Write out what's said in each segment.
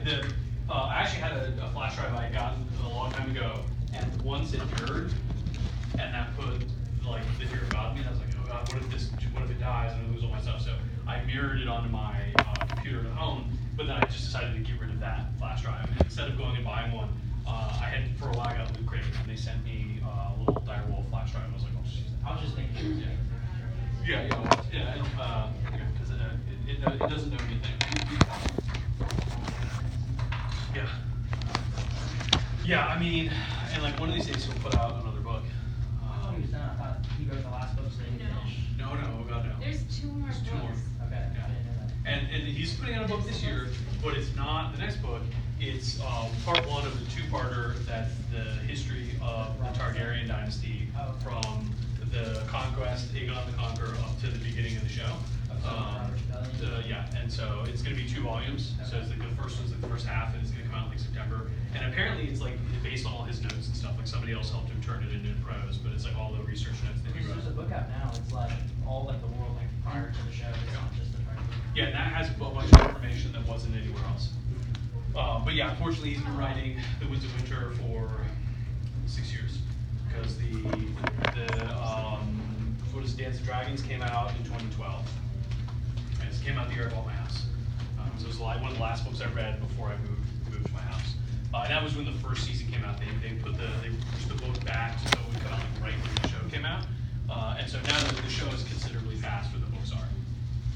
I actually had a flash drive I had gotten a long time ago, and once it mirrored, and that put like the fear of God in me. And I was like, oh God, what if it dies and I lose all my stuff? So I mirrored it onto my computer at home, but then I just decided to get rid of that flash drive. And instead of going and buying one, I had for a while I got Loot Crate, and they sent me a little Direwolf flash drive. And I was like, oh, jeez. I was just thinking. Because it doesn't know anything. Yeah, I mean, and like one of these days he'll put out another book. I thought he was done. I thought he wrote the last book, so he didn't finish. No, God, no. There's two more books. Two more. Okay. Yeah. I didn't know that. And he's putting out a book this year, but it's not the next book. It's part one of the two-parter that's the history of the Targaryen dynasty from the conquest, Aegon the Conqueror, up to the beginning of the show. Yeah, and so it's going to be 2 volumes. So it's like the first one's like the first half, and it's going to come out in like September. And apparently it's like based on all his notes and stuff. Like somebody else helped him turn it into prose, but it's like all the research notes that he wrote. There's a book out now. It's like all like the world like prior to the show. It's not just the part. Yeah, and that has a bunch of information that wasn't anywhere else. But yeah, unfortunately, he's been writing The Winds of Winter for 6 years because the what is it, Dance of Dragons came out in 2012. And it came out the year I bought my house. So it was one of the last books I read before I moved to my house. And that was when the first season came out. They pushed the book back so it would come out like right when the show came out. And so now the show is considerably faster than the books are.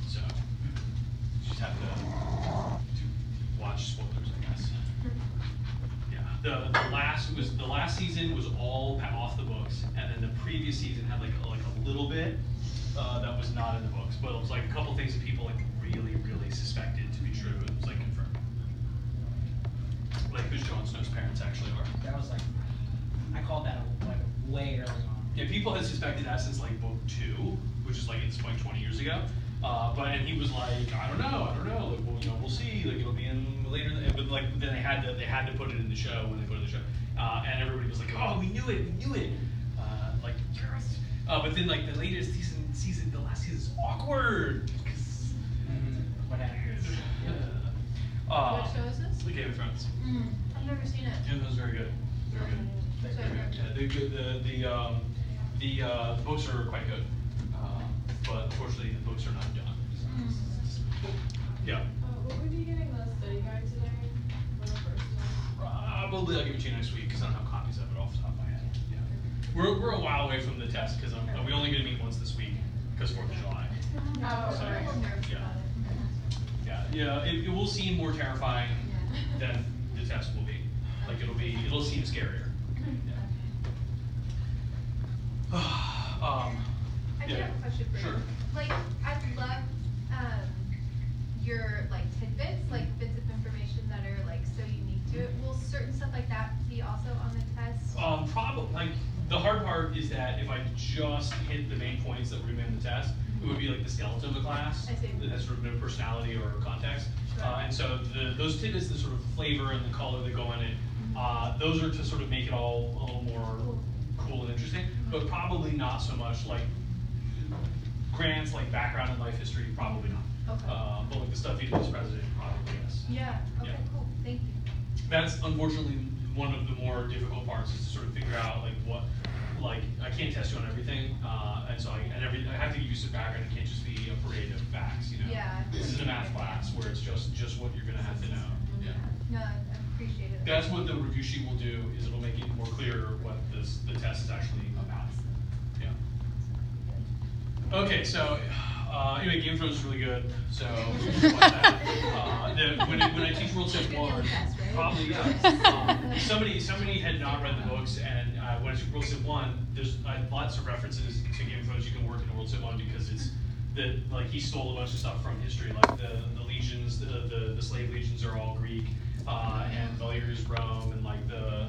So you just have to watch spoilers, I guess. Yeah. The last season was all off the books, and then the previous season had like a little bit that was not in the books, but it was like a couple things that people like really suspected to be true. It was like confirmed. Like who Jon Snow's parents actually are. That was like, I called that like way early on. Yeah, people had suspected that since like book 2, which is like it's like 20 years ago. And he was like, I don't know. Like, well, we'll see. Like, it'll be in later. But like, then they had to put it in the show when they put it in the show, and everybody was like, oh, we knew it. Like, yes. But then like the latest season, the last season is awkward. What happened? What show is this? The Game of Thrones. I've never seen it. Game of Thrones is very good. Very good. Yeah, the books are quite good, but unfortunately the books are not done. Yeah. Will we be getting the study guide today for the first time? Probably I'll give it to you next week because I don't have copies of it off the top of my head. Yeah. We're a while away from the test because we're only going to meet once this week because 4th of July. Oh, So, sorry. yeah. It will seem more terrifying than the test will be. Like it'll seem scarier. I do have a question for you. Sure. Like, I love your like tidbits, like bits of information that are like so unique to it. Will certain stuff like that be also on the test? Probably. Like the hard part is that if I just hit the main points that were in the test, it would be like the skeleton of the class. I see. That has sort of no personality or context. Sure. And so those tidbits, the sort of flavor and the color that go in it, those are to sort of make it all a little more cool and interesting, but probably not so much like grants, like background and life history, probably not. Okay. But like the stuff you did as president, probably yes. Yeah. Okay. Yeah. Cool. Thank you. That's unfortunately one of the more difficult parts is to sort of figure out like what, like I can't test you on everything, and so I have to give you some background. It can't just be a parade of facts, you know. Yeah. This is a math class where it's just what you're gonna have to know. Yeah. No, I appreciate it. That's what the review sheet will do, is it'll make it more clear what the test is actually about. Yeah. Okay, so anyway, Game of Thrones is really good, so we should watch that. When I teach World Civ 1, probably somebody had not read the books, and when I teach World Civ 1, there's lots of references to Game of Thrones you can work in World Civ 1 because it's like he stole a bunch of stuff from history, like the legions, the slave legions are all Greek. And Valyria's Rome, and like the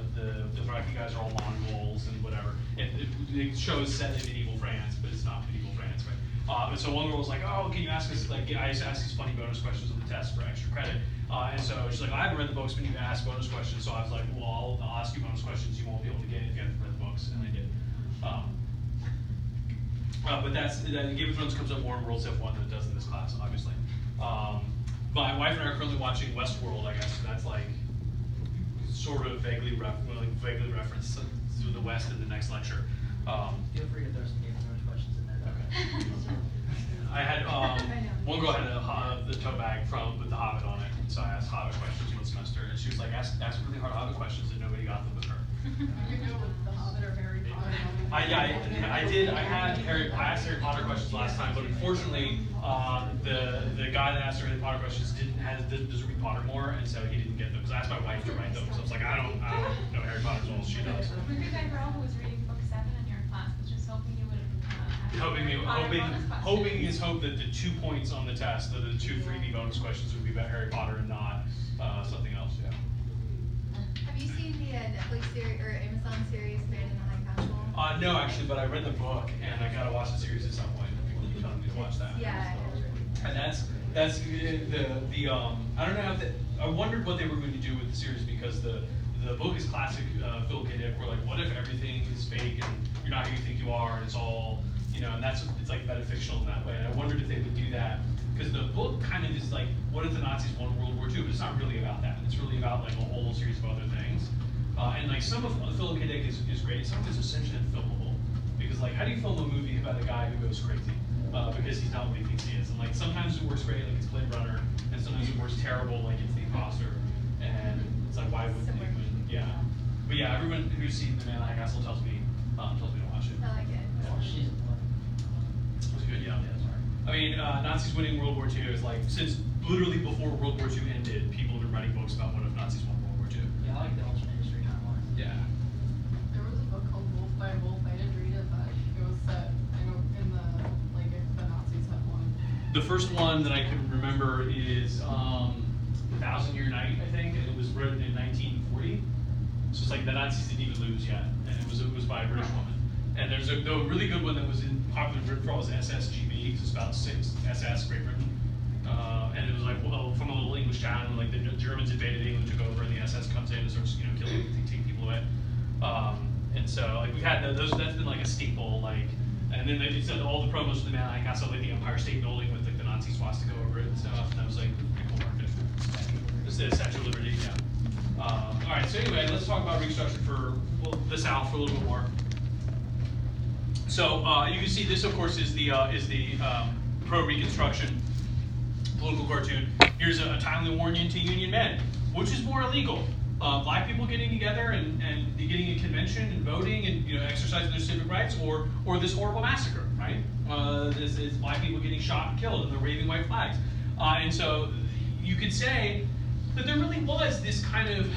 Dothraki guys are all Mongols and whatever. And the show is set in medieval France, but it's not medieval France, right? And so one girl was like, "Oh, can you ask us like I used to ask these funny bonus questions on the test for extra credit?" And so she's like, "I haven't read the books, but you can ask bonus questions." So I was like, "Well, I'll ask you bonus questions you won't be able to get if you haven't read the books," and I did. But Game of Thrones comes up more in World Civ 1 than it does in this class, obviously. my wife and I are currently watching Westworld, I guess, so that's like sort of vaguely referenced to the West in the next lecture. Feel free to throw some Game of Thrones questions in there, though. I had one girl had the tote bag with the Hobbit on it, so I asked Hobbit questions one semester, and she was like, ask really hard Hobbit questions, and nobody got them with her. You go with the Hobbit or Harry Potter. I asked Harry Potter questions last time, but unfortunately, the guy that asked Harry Potter questions doesn't read Pottermore, and so he didn't get them. Because I asked my wife to write them, so I was like, I don't know Harry Potter as well as she does. We could that girl who was reading book 7 in your class was just hoping you would Hope that the 2 points on the test, the 2 freebie bonus questions would be about Harry Potter and not something else. Yeah. Have you seen the Netflix series or Amazon series Man in the High Castle? No, actually, but I read the book and I gotta watch the series at some point. People keep telling me to watch that. Yeah. And that's the I don't know I wondered what they were going to do with the series because the book is classic Philip K. Dick, where like, what if everything is fake and you're not who you think you are and it's all, and it's like metafictional in that way. And I wondered if they would do that because the book kind of is like, what if the Nazis won World War II? But it's not really about that. It's really about like a whole series of other things. And like some of Philip K. Dick is great. Some of it's essentially unfilmable because like, how do you film a movie about a guy who goes crazy? Because he's not what he thinks he is. And like sometimes it works great, like it's Blade Runner, and sometimes it works terrible, like it's The Imposter. And it's like, why wouldn't they win? Yeah. But yeah, everyone who's seen The Man in the High Castle tells me to watch it. I like it. She's It was good, yeah. I mean, Nazis winning World War II is like, since literally before World War II ended, people have been writing books about what if Nazis won World War II. Yeah, I like the alternate history timeline. Yeah. There was a book called Wolf by Wolf. I didn't read it, but it was set in the like if the Nazis had won. The first one that I can remember is 1,000-Year Night, I think, and it was written in 1940. So it's like the Nazis didn't even lose yet, and it was by a British woman. And there's a really good one that was in popular Britain for all was SSGB, because it's about SS Great Britain, and it was like from a little English town, and like the Germans invaded England, took over, and the SS comes in and starts killing, taking people away. And so like we've had those. That's been like a staple, like. And then they said all the promos for the Man in the High Castle, like the Empire State Building with like the Nazi swastika over it and stuff. And that was like pretty cool marketing. Just the Statue of Liberty, yeah. All right, so anyway, let's talk about Reconstruction for the South for a little bit more. So you can see this, of course, is the pro-Reconstruction political cartoon. Here's a timely warning to Union men, which is more illegal. Black people getting together and getting a convention and voting and exercising their civic rights, or this horrible massacre, right? This is black people getting shot and killed and the waving white flags. And so you could say that there really was this kind of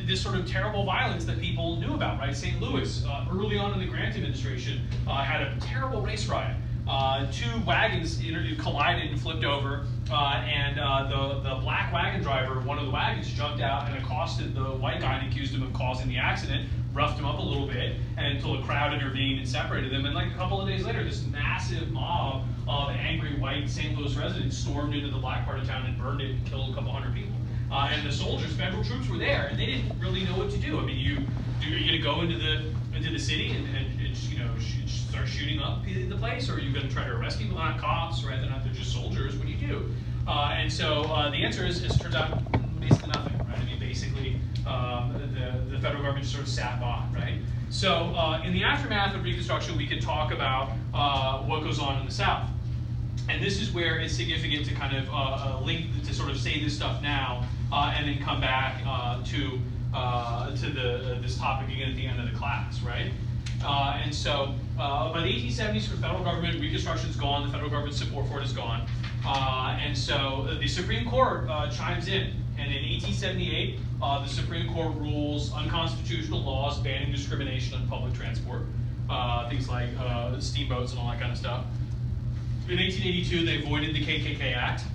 this sort of terrible violence that people knew about, right? St. Louis, early on in the Grant administration, had a terrible race riot. 2 wagons collided and flipped over, and the black wagon driver of one of the wagons jumped out and accosted the white guy and accused him of causing the accident, roughed him up a little bit, and until a crowd intervened and separated them. And like a couple of days later, this massive mob of angry white St. Louis residents stormed into the black part of town and burned it and killed a couple hundred people. And the soldiers, federal troops, were there, and they didn't really know what to do. I mean, are you going to go into the city and start shooting up the place, or are you going to try to arrest people? They're not cops, right? They're just soldiers. What do you do? And so the answer is, it turns out, basically nothing, right? I mean, basically, the federal government just sort of sat by, right? So in the aftermath of Reconstruction, we could talk about what goes on in the South. And this is where it's significant to kind of link, to sort of say this stuff now, and then come back to this topic again at the end of the class, right? And so by the 1870s, for the federal government, Reconstruction's gone, the federal government's support for it is gone. And so the Supreme Court chimes in. And in 1878, the Supreme Court rules unconstitutional laws banning discrimination on public transport, things like steamboats and all that kind of stuff. In 1882, they voided the KKK Act.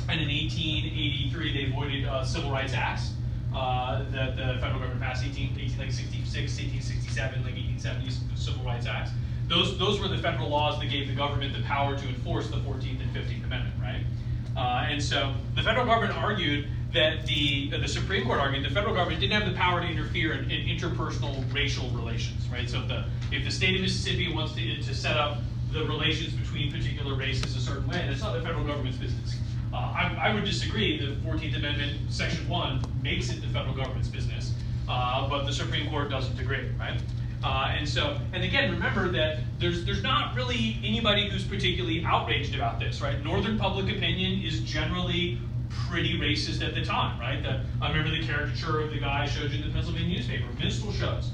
And in 1883, they voided civil rights acts that the federal government passed, 1866, 1867, like 1870s civil rights acts. Those were the federal laws that gave the government the power to enforce the 14th and 15th Amendment, right? And so the federal government argued that the Supreme Court argued the federal government didn't have the power to interfere in interpersonal racial relations, right? So if the state of Mississippi wants to set up the relations between particular races a certain way, that's not the federal government's business. I would disagree. The 14th Amendment, Section 1, makes it the federal government's business, but the Supreme Court doesn't agree, right? And again, remember that there's not really anybody who's particularly outraged about this, right? Northern public opinion is generally pretty racist at the time, right? I remember the caricature of the guy I showed you in the Pennsylvania newspaper, minstrel shows,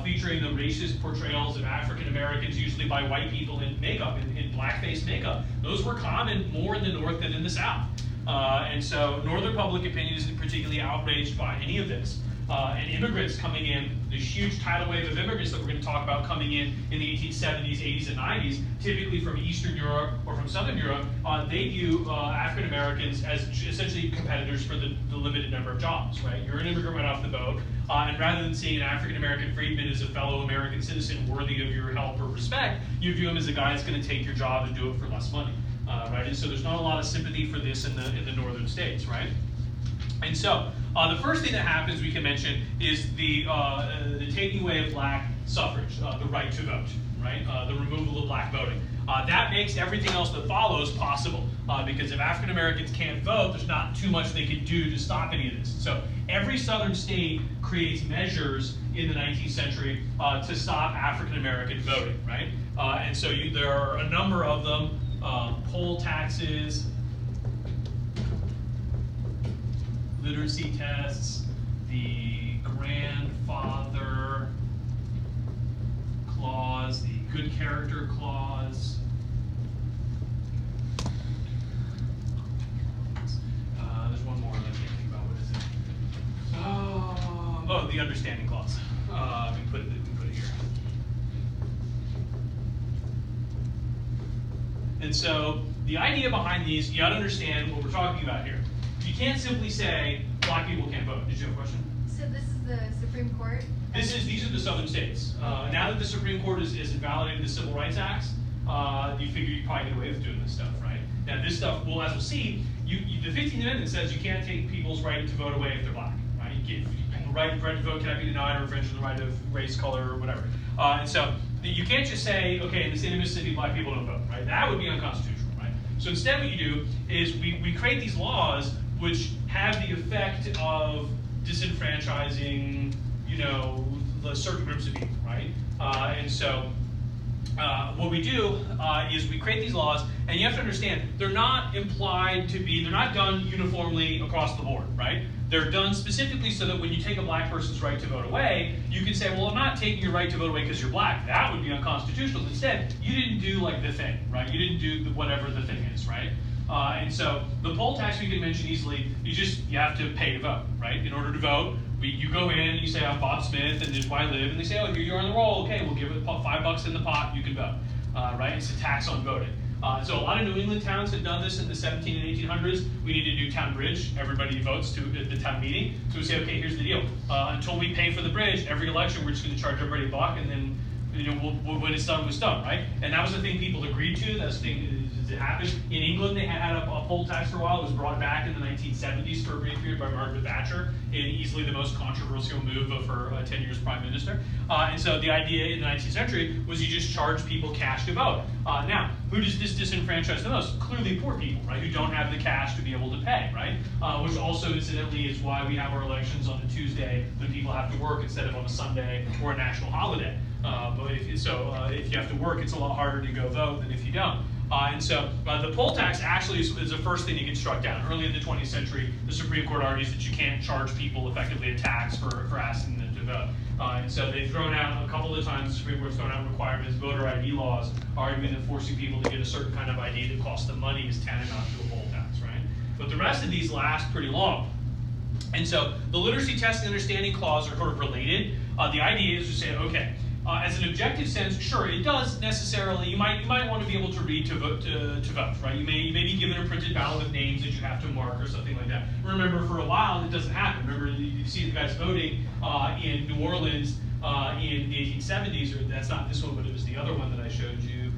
featuring the racist portrayals of African Americans, usually by white people in makeup, in blackface makeup. Those were common more in the North than in the South. And so Northern public opinion isn't particularly outraged by any of this. And immigrants coming in, this huge tidal wave of immigrants that we're going to talk about coming in the 1870s, 80s, and 90s, typically from Eastern Europe or from Southern Europe, they view African Americans as essentially competitors for the limited number of jobs, right? You're an immigrant right off the boat, and rather than seeing an African American freedman as a fellow American citizen worthy of your help or respect, you view him as a guy that's going to take your job and do it for less money, right? And so there's not a lot of sympathy for this in the northern states, right? And so the first thing that happens we can mention is the taking away of black suffrage, the right to vote, right? The removal of black voting. That makes everything else that follows possible, because if African Americans can't vote, there's not too much they can do to stop any of this. So every southern state creates measures in the 19th century to stop African American voting, right? And so there are a number of them, poll taxes, literacy tests, the grandfather clause, the good character clause. There's one more that I can't think about. What is it? Oh, the understanding clause. We can put it here. And so the idea behind these, you got to understand what we're talking about here. You can't simply say black people can't vote. Did you have a question? So this is the Supreme Court? These are the southern states. Now that the Supreme Court has invalidated the Civil Rights Acts, you figure you probably get away with doing this stuff, right? Now this stuff, well, as we'll see, the 15th Amendment says you can't take people's right to vote away if they're black, right? The right to vote cannot be denied or infringe on the right of race, color, or whatever. And so you can't just say, okay, in the state of Mississippi, black people don't vote, right? That would be unconstitutional, right? So instead what you do is we create these laws which have the effect of disenfranchising, certain groups of people, right? And so what we do is we create these laws, and you have to understand, they're not done uniformly across the board, right? They're done specifically so that when you take a black person's right to vote away, you can say, well, I'm not taking your right to vote away because you're black. That would be unconstitutional. Instead, you didn't do like the thing, right? You didn't do whatever the thing is, right? And so the poll tax we can mention easily, you have to pay to vote, right? In order to vote, you go in and you say, I'm Bob Smith and this is where I live, and they say, oh, here you are on the roll, okay, we'll give it $5 in the pot, you can vote, right? It's a tax on voting. So a lot of New England towns had done this in the 17 and 1800s. We need a new town bridge. Everybody votes at the town meeting. So we say, okay, here's the deal. Until we pay for the bridge, every election we're just going to charge everybody $1, and then when it's done, it's done, right? And that was the thing people agreed to. That's the thing that happened. In England, they had a poll tax for a while. It was brought back in the 1970s for a brief period by Margaret Thatcher, in easily the most controversial move of her 10 years prime minister. And so the idea in the 19th century was you just charge people cash to vote. Now, who does this disenfranchise the most? Clearly poor people, right, who don't have the cash to be able to pay, right? Which also, incidentally, is why we have our elections on a Tuesday when people have to work instead of on a Sunday or a national holiday. But if you have to work, it's a lot harder to go vote than if you don't. And so the poll tax actually is the first thing to get struck down. Early in the 20th century, the Supreme Court argues that you can't charge people effectively a tax for asking them to vote. And so they've thrown out, a couple of times, the Supreme Court's thrown out requirements, voter ID laws, arguing that forcing people to get a certain kind of ID that costs them money is tantamount to a poll tax, right? But the rest of these last pretty long. And so the literacy test and understanding clause are sort of related. The idea is to say, okay, as an objective sense, sure, it does necessarily, you might want to be able to read to vote, right? You may be given a printed ballot with names that you have to mark or something like that. Remember, for a while, it doesn't happen. Remember, you see the guys voting in New Orleans in the 1870s, or that's not this one, but it was the other one that I showed you.